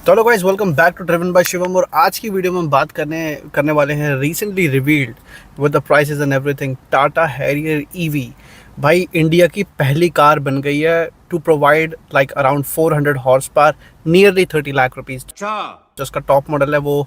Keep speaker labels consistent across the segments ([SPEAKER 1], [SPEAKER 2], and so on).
[SPEAKER 1] तो hello guys, welcome back to Driven by Shivam. और आज की वीडियो में हम बात करने वाले हैं recently revealed with the prices and everything Tata Harrier EV. भाई इंडिया की पहली कार बन गई है to provide like around 400 horsepower, nearly 30 lakh rupees. जो उसका टॉप मॉडल है वो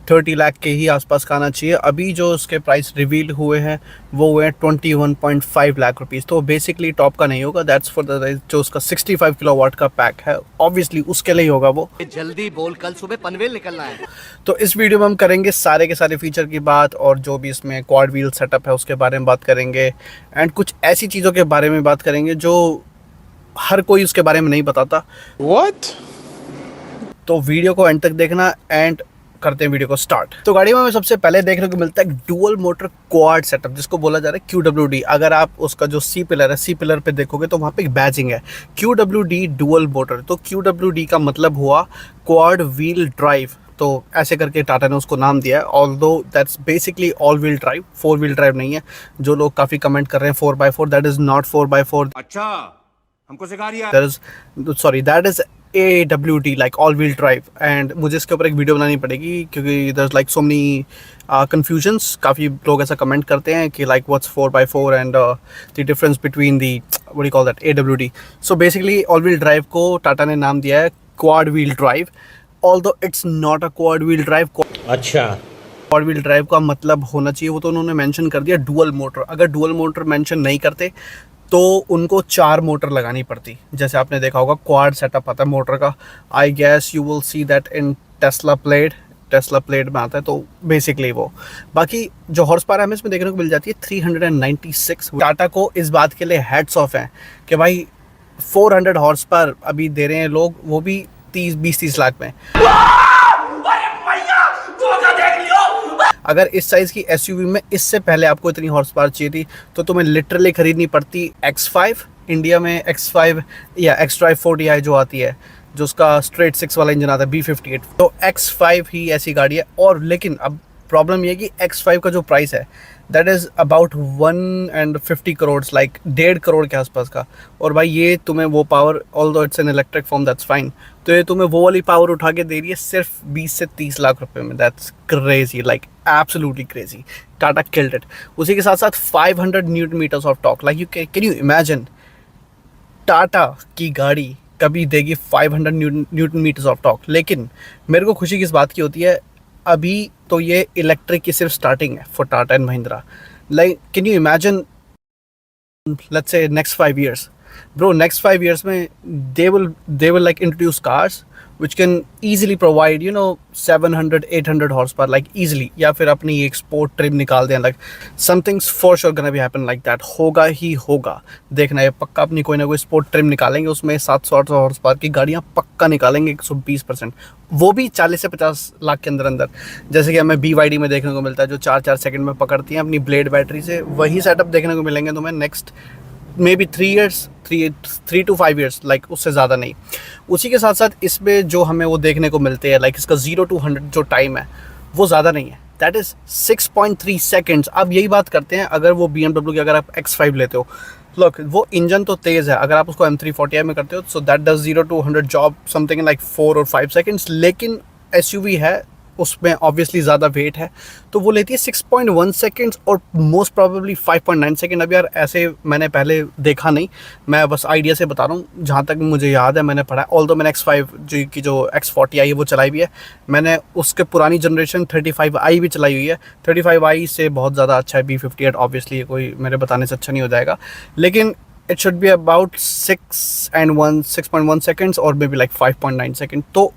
[SPEAKER 1] 30 लाख के ही आसपास का आना चाहिए। अभी जो उसके प्राइस रिवील हुए हैं वो हुए हैं 21.5 लाख रुपीज़। तो बेसिकली टॉप का नहीं होगा, दैट्स फॉर द जो उसका 65 किलोवाट का पैक है, ऑब्वियसली उसके लिए ही होगा वो।
[SPEAKER 2] जल्दी बोल, कल सुबह पनवेल निकलना है।
[SPEAKER 1] तो इस वीडियो में हम करेंगे सारे के सारे फीचर की बात, और जो भी इसमें क्वाड व्हील सेटअप है उसके बारे में बात करेंगे, एंड कुछ ऐसी चीज़ों के बारे में बात करेंगे जो हर कोई उसके बारे में नहीं बताता।
[SPEAKER 3] What?
[SPEAKER 1] तो वीडियो को एंड तक देखना, एंड करते हैं वीडियो को स्टार्ट। तो गाड़ी में हमें सबसे पहले देखने को मिलता है डुअल मोटर क्वाड सेटअप, जिसको बोला जा रहा है QWD। अगर आप उसका जो सी पिलर है, सी पिलर पे देखोगे तो वहाँ पे एक बैजिंग है QWD डुअल मोटर। तो QWD का मतलब हुआ क्वाड व्हील ड्राइव, तो ऐसे करके टाटा ने उसको नाम दिया है। Although that's basically all wheel drive, 4 wheel drive नहीं है। जो लोग काफ़ी कमेंट कर रहे हैं 4x4, that is not 4x4।
[SPEAKER 2] अच्छा, हमको सिखा रिया।
[SPEAKER 1] That is AWD, like all wheel drive. And मुझे इसके ऊपर एक वीडियो बनानी पड़ेगी क्योंकि there like so many confusions. काफ़ी लोग ऐसा कमेंट करते हैं कि like what's 4x4 and the difference between the what you call that AWD। So basically all wheel drive को टाटा ने नाम दिया है quad wheel drive, although it's not a quad wheel drive.
[SPEAKER 3] अच्छा,
[SPEAKER 1] क्वाड व्हील ड्राइव का मतलब होना चाहिए, वो तो उन्होंने मेंशन कर दिया डुअल मोटर। अगर डुअल मोटर मेंशन नहीं करते तो उनको 4 मोटर लगानी पड़ती, जैसे आपने देखा होगा क्वाड सेटअप आता है मोटर का। I guess you will see that in Tesla plate में आता है। तो बेसिकली वो बाकी जो हॉर्स पावर हमें इसमें देखने को मिल जाती है 396। टाटा को इस बात के लिए हैट्स ऑफ है कि भाई 400 हॉर्स पावर अभी दे रहे हैं लोग, वो भी 20-30 लाख में। अगर इस साइज़ की एसयूवी में इससे पहले आपको इतनी हॉर्स पावर चाहिए थी तो तुम्हें लिटरली खरीदनी पड़ती X5। इंडिया में X5 या X-Drive 40i जो आती है, जो उसका स्ट्रेट 6 वाला इंजन आता है B58, तो X5 ही ऐसी गाड़ी है। और लेकिन अब प्रॉब्लम ये है कि X5 का जो प्राइस है that is about 150 crore, like 1.5 crore के आसपास का। और भाई ये तुम्हें वो power, although it's an electric form that's fine, तो ये तुम्हें वो वाली पावर उठा के दे रही है सिर्फ 20 से 30 लाख रुपए में। That's crazy, like absolutely crazy. Tata killed it. उसी के साथ साथ 500 newton metres of torque, like you can you imagine Tata की गाड़ी कभी देगी 500 न्यूटन मीटर्स ऑफ टॉर्क। लेकिन मेरे को खुशी किस बात की होती है, अभी तो ये इलेक्ट्रिक की सिर्फ स्टार्टिंग है for Tata and Mahindra. Like can you imagine, let's say next 5 years, bro, next 5 years में they will like introduce cars which can easily provide 700-800 horsepower like easily, या फिर अपनी एक्सपोर्ट ट्रिम निकाल दें। like something's for sure gonna be happen like that, होगा ही होगा। देखना है पक्का, अपनी कोई ना कोई स्पोर्ट ट्रिम निकालेंगे, उसमें 700-800 हॉर्स पावर की गाड़ियाँ पक्का निकालेंगे, 120%, वो भी 40 से 50 लाख के अंदर अंदर। जैसे कि हमें BYD में देखने को मिलता है, जो 4-4 सेकंड में पकड़ती हैं अपनी ब्लेड बैटरी से। वही सेटअप देखने को मिलेंगे तुम्हें next may be 3 to 5 years, like उससे ज़्यादा नहीं। उसी के साथ साथ इसमें जो हमें वो देखने को मिलते हैं, लाइक इसका 0 to 100 जो टाइम है वो ज़्यादा नहीं है, दैट इज़ 6.3 सेकेंड्स। अब यही बात करते हैं अगर वो BMW की, अगर आप X5 लेते हो, लोग वो इंजन तो तेज़ है, अगर आप उसको M340i में करते हो so that does 0 to 100 job something like 4 or 5 seconds। लेकिन SUV है, उसमें ऑब्वियसली ज़्यादा वेट है, तो वो लेती है 6.1 सेकेंड्स और मोस्ट प्रोबेबली 5.9 सेकेंड। अब यार ऐसे मैंने पहले देखा नहीं, मैं बस आइडिया से बता रहा हूँ, जहाँ तक मुझे याद है मैंने पढ़ा है। ऑल्दो मैंने X5 की जो X40i है वो चलाई भी है, मैंने उसके पुरानी जनरेशन 35i भी चलाई हुई है। 35i से बहुत ज़्यादा अच्छा है B58, ऑब्वियसली कोई मेरे बताने से अच्छा नहीं हो जाएगा, लेकिन it should be about 6.1 seconds और मे बी लाइक 5.9 सेकेंड। तो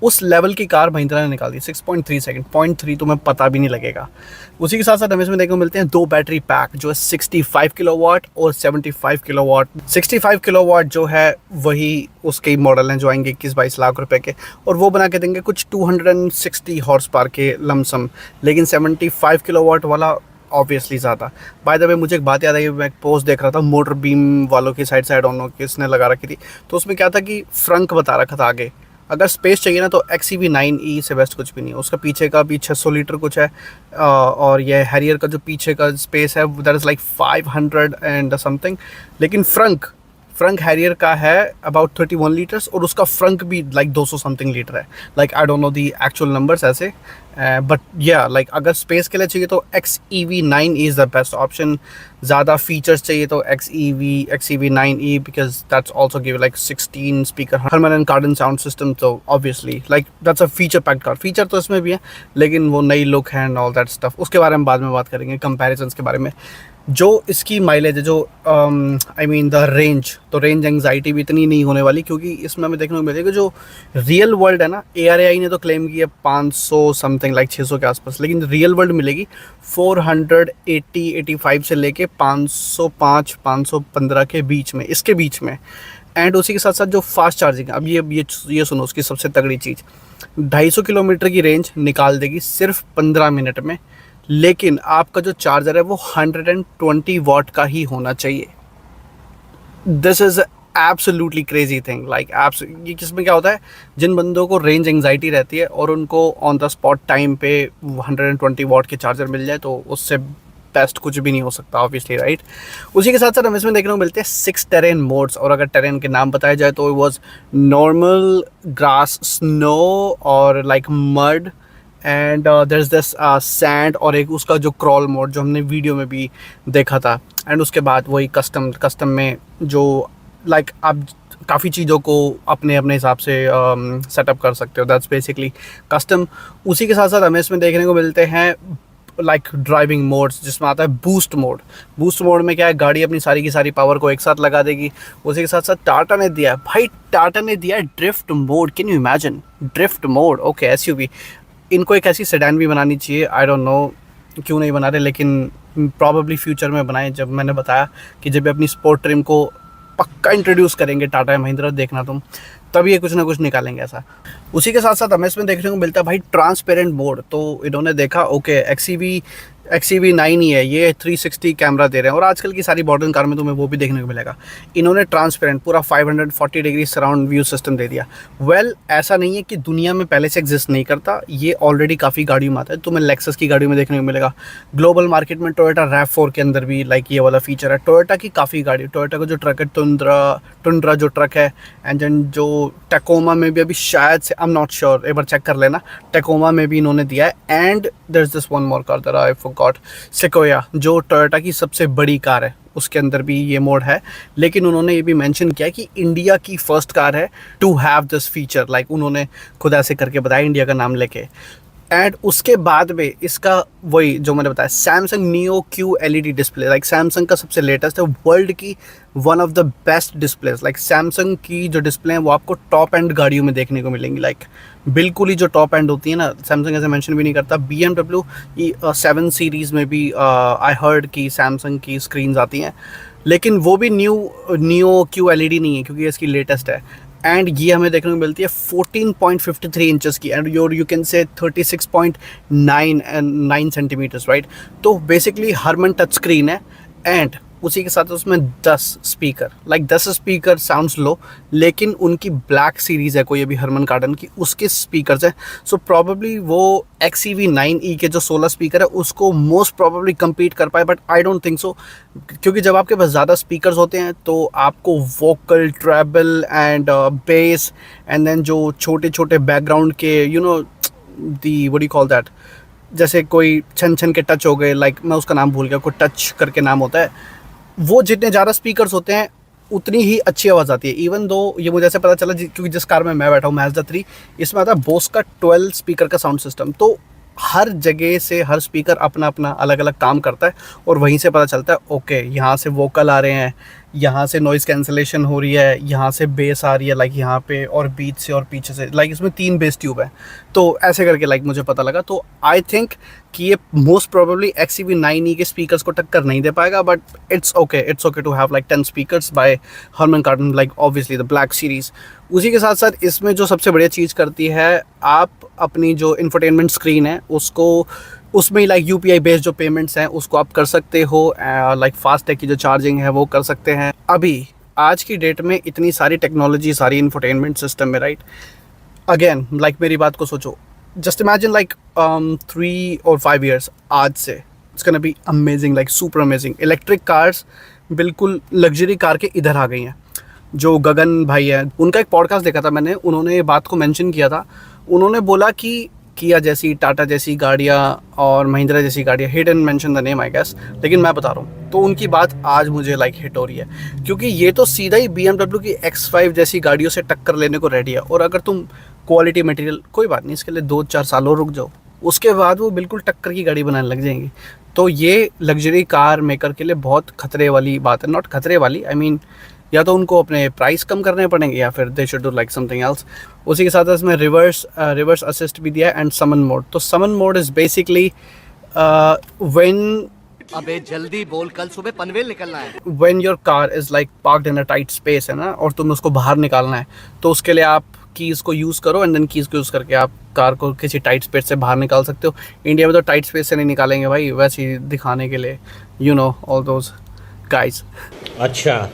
[SPEAKER 1] उस लेवल की कार महिंद्रा ने निकाल दी। 6.3 सेकेंड, 0.3 तुम्हें पता भी नहीं लगेगा। उसी के साथ साथ हमें इसमें देखने को मिलते हैं 2 बैटरी पैक, जो है 65 किलोवाट और 75 किलोवाट। 65 किलोवाट जो है वही उसके मॉडल हैं जो आएंगे 21-22 लाख रुपए के, और वो बना के देंगे कुछ 260 हॉर्स पावर के लमसम। लेकिन 75 किलोवाट वाला ऑब्वियसली ज़्यादा। बाय द वे मुझे एक बात याद आई, मैं एक पोस्ट देख रहा था मोटर बीम वालों की साइड से, दोनों किसने लगा रखी थी, तो उसमें क्या था कि फ्रंक बता रखा था आगे। अगर स्पेस चाहिए ना तो XEV9e से बेस्ट कुछ भी नहीं है। उसका पीछे का भी 600 लीटर कुछ है, और ये हैरियर का जो पीछे का स्पेस है that is like 500 and something. लेकिन फ्रंक फ्रंक हैरियर का है अबाउट 31 लीटर्स और उसका फ्रंक भी लाइक 200 समथिंग लीटर है. Like I don't know the actual numbers ऐसे, बट या लाइक अगर स्पेस के लिए चाहिए तो XEV9 is the best option. ज़्यादा फीचर्स चाहिए तो XEV9e because that's also give like 16 speaker Harman and Kardon sound system. तो obviously like that's a feature packed car. Feature तो इसमें भी है लेकिन वो नई लुक है एंड ऑल दैट स्टफ, उसके बारे में बाद में बात करेंगे. कंपैरिजंस के बारे में, जो इसकी माइलेज है, जो आई मीन द रेंज, तो रेंज एंग्जाइटी भी इतनी नहीं होने वाली क्योंककि इसमें हमें देखने को मिलेगा जो रियल वर्ल्ड है ना, ARAI ने तो क्लेम किया 500 समथिंग लाइक 600 के आसपास, लेकिन रियल वर्ल्ड मिलेगी 480-85 से लेके 505-515 के बीच में, इसके बीच में. एंड उसी के साथ साथ जो फास्ट चार्जिंग है, अब ये सुनो उसकी सबसे तगड़ी चीज़, 250 किलोमीटर की रेंज निकाल देगी सिर्फ 15 मिनट में, लेकिन आपका जो चार्जर है वो 120 वॉट का ही होना चाहिए. This is absolutely crazy thing. Like ये किसमें क्या होता है, जिन बंदों को रेंज एंग्जाइटी रहती है और उनको ऑन द स्पॉट टाइम पे 120 वॉट के चार्जर मिल जाए तो उससे बेस्ट कुछ भी नहीं हो सकता ऑब्वियसली, राइट. उसी के साथ साथ हमें इसमें देखने को मिलते हैं 6 टेरेन मोड्स, और अगर टेरेन के नाम बताए जाए तो it was normal, grass, snow और like mud, and there is this sand, और एक उसका जो क्रॉल मोड जो हमने वीडियो में भी देखा था. एंड उसके बाद वही कस्टम में जो लाइक आप काफ़ी चीज़ों को अपने अपने हिसाब से सेटअप कर सकते हो, दैट्स बेसिकली कस्टम. उसी के साथ साथ हमें इसमें देखने को मिलते हैं लाइक ड्राइविंग मोड्स, जिसमें आता है बूस्ट मोड. बूस्ट मोड में क्या है, गाड़ी अपनी सारी की सारी पावर को एक साथ लगा देगी. उसी के साथ साथ टाटा ने दिया है, भाई टाटा ने दिया है drift mode. Can you imagine drift mode? Okay, SUV. इनको एक ऐसी सेडान भी बनानी चाहिए, आई डोंट नो क्यों नहीं बना रहे, लेकिन प्रॉबेबली फ्यूचर में बनाएं. जब मैंने बताया कि जब अपनी स्पोर्ट ट्रिम को पक्का इंट्रोड्यूस करेंगे टाटा महिंद्रा, देखना तुम, तब ये कुछ ना कुछ निकालेंगे ऐसा. उसी के साथ साथ हमें इसमें देखने को मिलता है भाई ट्रांसपेरेंट मोड. तो इन्होंने देखा ओके XEV9 ही है ये, 360 कैमरा दे रहे हैं, और आजकल की सारी मॉडर्न कार में तुम्हें वो भी देखने को मिलेगा. इन्होंने ट्रांसपेरेंट पूरा 540 डिग्री सराउंड व्यू सिस्टम दे दिया. वेल ऐसा नहीं है कि दुनिया में पहले से एग्जिस्ट नहीं करता, ये ऑलरेडी काफ़ी गाड़ियों में आता है. तुम्हें लेक्सस की गाड़ियों में देखने को मिलेगा, ग्लोबल मार्केट में टोयोटा RAV4 के अंदर भी लाइक ये वाला फीचर है. टोयोटा की काफ़ी गाड़ी, टोयोटा का जो ट्रक है टुंड्रा जो ट्रक है, एंड देन जो टैकोमा में भी अभी शायद से, आई एम नॉट श्योर, एक बार चेक कर लेना, टैकोमा में भी इन्होंने दिया है. And there is this one more car that I forgot, Sequoia, जो टोयोटा की सबसे बड़ी कार है, उसके अंदर भी ये मोड है. लेकिन उन्होंने ये भी मेंशन किया कि इंडिया की फर्स्ट कार है to have this feature, like उन्होंने खुद ऐसे करके बताया इंडिया का नाम लेके. एंड उसके बाद में इसका वही जो मैंने बताया, Samsung neo Q LED display, like Samsung का सबसे लेटेस्ट है, वर्ल्ड की one of the best displace. Like Samsung की जो डिस्प्ले हैं वो आपको टॉप एंड गाड़ियों में देखने को मिलेंगी, लाइक बिल्कुल ही जो टॉप एंड होती है ना, सैमसंग ऐसे मेंशन भी नहीं करता. BMW 7 सीरीज़ में भी आई हर्ड कि सैमसंग की स्क्रीन्स आती हैं, लेकिन वो भी नियो Q LED नहीं है क्योंकि इसकी लेटेस्ट है. एंड ये हमें देखने को मिलती है 14.53 इंचेस की, and you can say 36.9 centimetres, right. तो बेसिकली हरमन टच स्क्रीन है, एंड उसी के साथ उसमें 10 स्पीकर, लाइक 10 स्पीकर साउंड्स लो, लेकिन उनकी ब्लैक सीरीज़ है कोई अभी हरमन कार्डन की, उसके स्पीकर्स हैं. सो प्रॉबेबली वो XEV9e के जो 16 स्पीकर है उसको मोस्ट प्रॉबेबली compete कर पाए, but I don't think so, क्योंकि जब आपके पास ज़्यादा स्पीकर्स होते हैं तो आपको vocal, treble and bass, and then जो छोटे छोटे बैकग्राउंड के you know the what do you call that, जैसे कोई छन छन के टच हो गए, लाइक मैं उसका नाम भूल गया, कोई टच करके नाम होता है, वो जितने ज़्यादा स्पीकर्स होते हैं उतनी ही अच्छी आवाज़ आती है. इवन दो ये मुझे ऐसे पता चला क्योंकि जिस कार में मैं बैठा हूँ Mazda 3, इसमें आता है बोस का 12 स्पीकर का साउंड सिस्टम. तो हर जगह से हर स्पीकर अपना अपना अलग अलग काम करता है, और वहीं से पता चलता है ओके यहाँ से वोकल आ रहे हैं, यहाँ से नॉइज़ कैंसलेशन हो रही है, यहाँ से बेस आ रही है, लाइक यहाँ पे, और बीच से और पीछे से, लाइक इसमें 3 बेस ट्यूब है. तो ऐसे करके लाइक मुझे पता लगा. तो आई थिंक कि ये मोस्ट प्रोबेबली XEV9e के स्पीकर्स को टक्कर नहीं दे पाएगा, but it's okay to have like 10 speakers by Harman Kardon, like obviously the black series. उसी के साथ साथ इसमें जो सबसे बढ़िया चीज़ करती है, आप अपनी जो इंफोटेनमेंट स्क्रीन है उसको, उसमें लाइक UPI बेस्ड जो पेमेंट्स हैं उसको आप कर सकते हो, लाइक फास्टैग की जो चार्जिंग है वो कर सकते हैं. अभी आज की डेट में इतनी सारी टेक्नोलॉजी, सारी इंफोटेनमेंट सिस्टम में, राइट. अगेन लाइक मेरी बात को सोचो, just imagine like 3 or 5 years आज से, it's gonna be amazing, like super amazing. Electric cars बिल्कुल लग्जरी कार के इधर आ गई हैं. जो गगन भाई है, उनका एक पॉडकास्ट देखा था मैंने, उन्होंने ये बात को मेंशन किया था। उन्होंने बोला कि किया जैसी, टाटा जैसी गाड़ियाँ और महिंद्रा जैसी गाड़ियाँ, he didn't mention the name I guess, लेकिन मैं बता रहा हूँ, तो उनकी बात आज मुझे लाइक हिट हो रही है, क्योंकि ये तो सीधा ही BMW की X5 जैसी गाड़ियों से टक्कर लेने को रेडी है। और अगर तुम क्वालिटी मटेरियल, कोई बात नहीं, इसके लिए 2-4 साल और रुक जाओ, उसके बाद वो बिल्कुल टक्कर की गाड़ी बनाने लग जाएंगी। तो ये लग्जरी कार मेकर के लिए बहुत खतरे वाली बात है। नॉट खतरे वाली, आई मीन या तो उनको अपने प्राइस कम करने पड़ेंगे या फिर they should do like something else. उसी के साथ इसमें रिवर्स असिस्ट भी दिया है एंड समन मोड। तो summon mode is basically when
[SPEAKER 2] अबे जल्दी बोल, कल सुबह पनवेल निकलना है।
[SPEAKER 1] When your car is like parked in a tight space, है ना, और तुम्हें उसको बाहर निकालना है, तो उसके लिए आप कीज़ को यूज़ करो एंड देन कीज़ को यूज़ करके आप कार को किसी टाइट स्पेस से बाहर निकाल सकते हो। इंडिया में तो टाइट स्पेस से नहीं निकालेंगे भाई, वैसे ही दिखाने के लिए, you know all those guys.
[SPEAKER 3] अच्छा,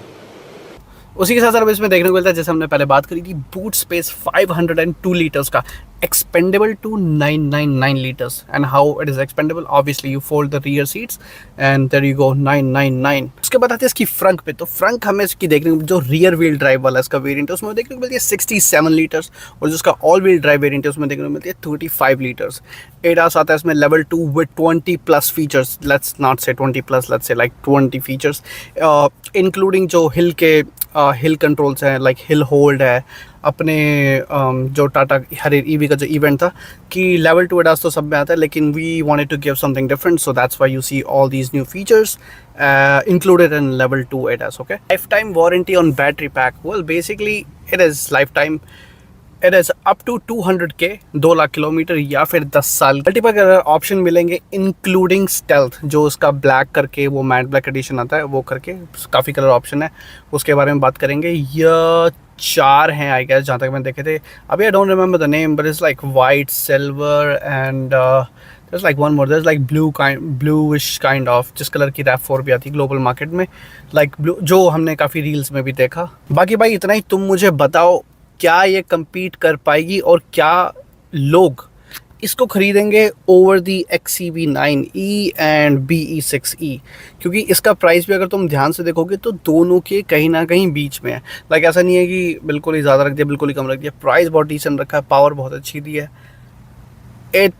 [SPEAKER 1] उसी के साथ साथ इसमें देखने को मिलता है, जैसे हमने पहले बात करी थी, बूट स्पेस 502 लीटर्स का, expandable to 999 litres. And how it is expandable, obviously you fold the rear seats and there you go 999। उसके बाद आते हैं इसकी फ्रंट पे। तो फ्रंट हमें इसकी देखने को, जो रियर व्हील ड्राइव वाला इसका वेरिएंट है, उसमें देखने को मिलती है 67 लीटर्स, और जो उसका ऑल व्हील ड्राइव वेरिएंट है उसमें देखने को मिलती है 35 लीटर्स। एडास आता है इसमें level 2 with 20+ features, let's not से 20+, let's say like 20 features, including जो हिल कंट्रोल्स हैं, लाइक हिल होल्ड है, अपने जो टाटा हरियर ईवी का जो इवेंट था कि लेवल 2 एडास तो सब में आता है, लेकिन we wanted to give something different, so that's why you see all these new features included in level 2 ADAS. Okay, lifetime warranty on battery pack, well basically it is lifetime, it is up to 200k, 2 lakh kilometre या फिर 10 साल। Multiple option मिलेंगे including stealth, जो उसका black करके वो matte black edition आता है, वो करके काफ़ी कलर ऑप्शन है, उसके बारे में बात करेंगे। यह 4 हैं आई गेस, जहाँ तक मैंने देखे थे। अभी I don't remember the name, but it's like white, silver and there's like one more, there's like bluish kind of, जिस कलर की RAV4 भी आती है ग्लोबल मार्केट में, like blue, जो हमने काफ़ी रील्स में भी देखा। बाकी भाई इतना ही, तुम मुझे बताओ क्या ये compete कर पाएगी और क्या लोग इसको खरीदेंगे over the XEV9e and BE6e, क्योंकि इसका प्राइस भी अगर तुम ध्यान से देखोगे तो दोनों के कहीं ना कहीं बीच में है। लाइक ऐसा नहीं है कि बिल्कुल ही ज़्यादा रख दिया, बिल्कुल ही कम रख दिया, प्राइस बहुत डिसेंट रखा है, पावर बहुत अच्छी दी है। It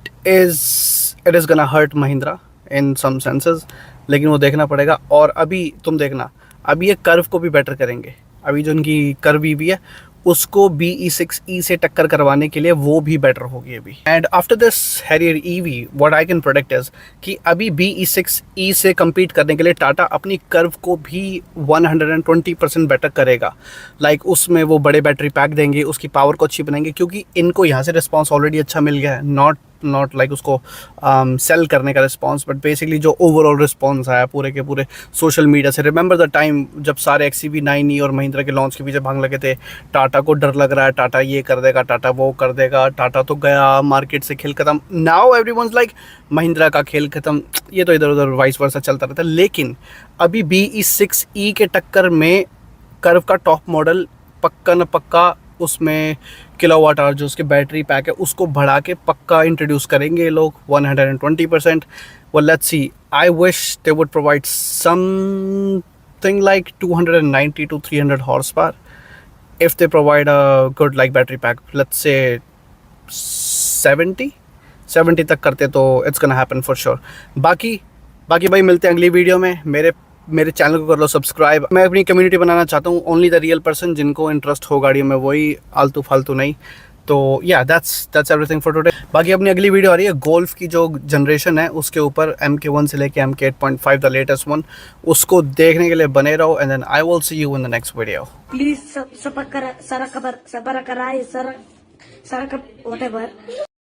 [SPEAKER 1] is gonna hurt Mahindra in some senses, लेकिन वो देखना पड़ेगा। और अभी तुम देखना, अभी ये कर्व को भी बेटर करेंगे, अभी जो उनकी कर्व ईवी है उसको BE6e से टक्कर करवाने के लिए वो भी बेटर होगी अभी। And after this Harrier EV what I can predict is कि अभी BE6e से compete करने के लिए टाटा अपनी कर्व को भी 120% बेटर करेगा। लाइक उसमें वो बड़े बैटरी पैक देंगे, उसकी पावर को अच्छी बनाएंगे, क्योंकि इनको यहाँ से रिस्पॉन्स ऑलरेडी अच्छा मिल गया है, नॉट लाइक उसको सेल करने का रिस्पॉन्स, बट बेसिकली जो ओवरऑल रिस्पॉन्स आया पूरे के पूरे सोशल मीडिया से। रिमेंबर द टाइम जब सारे XEV9e और महिंद्रा के लॉन्च के पीछे भाग लगे थे, टाटा को डर लग रहा है, टाटा ये कर देगा, टाटा वो कर देगा, टाटा तो गया मार्केट से, खेल खत्म। नाउ एवरीवनस लाइक महिंद्रा का खेल खत्म, ये तो इधर उधर वाइस वर्सा चलता रहता है। लेकिन अभी BE6e के टक्कर में कर्व का टॉप मॉडल पक्का न पक्का, उसमें किलोवाट आवर जो उसके बैटरी पैक है उसको बढ़ा के पक्का इंट्रोड्यूस करेंगे ये लोग 120%। well let's see, I wish they would provide something like 290 to 300 horsepower if they provide a good like battery pack, let's say 70 तक करते तो it's gonna happen for sure। बाकी भाई मिलते हैं अगली वीडियो में। मेरे चैनल को कर लो सब्सक्राइब। मैं अपनी कम्युनिटी बनाना चाहता हूँ, ओनली द रियल पर्सन, जिनको इंटरेस्ट हो गाड़ियों में, वही आलतू फालतू नहीं। तो या दैट्स एवरीथिंग फॉर टुडे। बाकी अपनी अगली वीडियो आ रही है गोल्फ की जो जनरेशन है उसके ऊपर, MK1 से लेके MK8.5 द लेटेस्ट वन, उसको देखने के लिए बने रहो and then I will see you in the next video.
[SPEAKER 4] Please सबर कराए सर व्हाटएवर।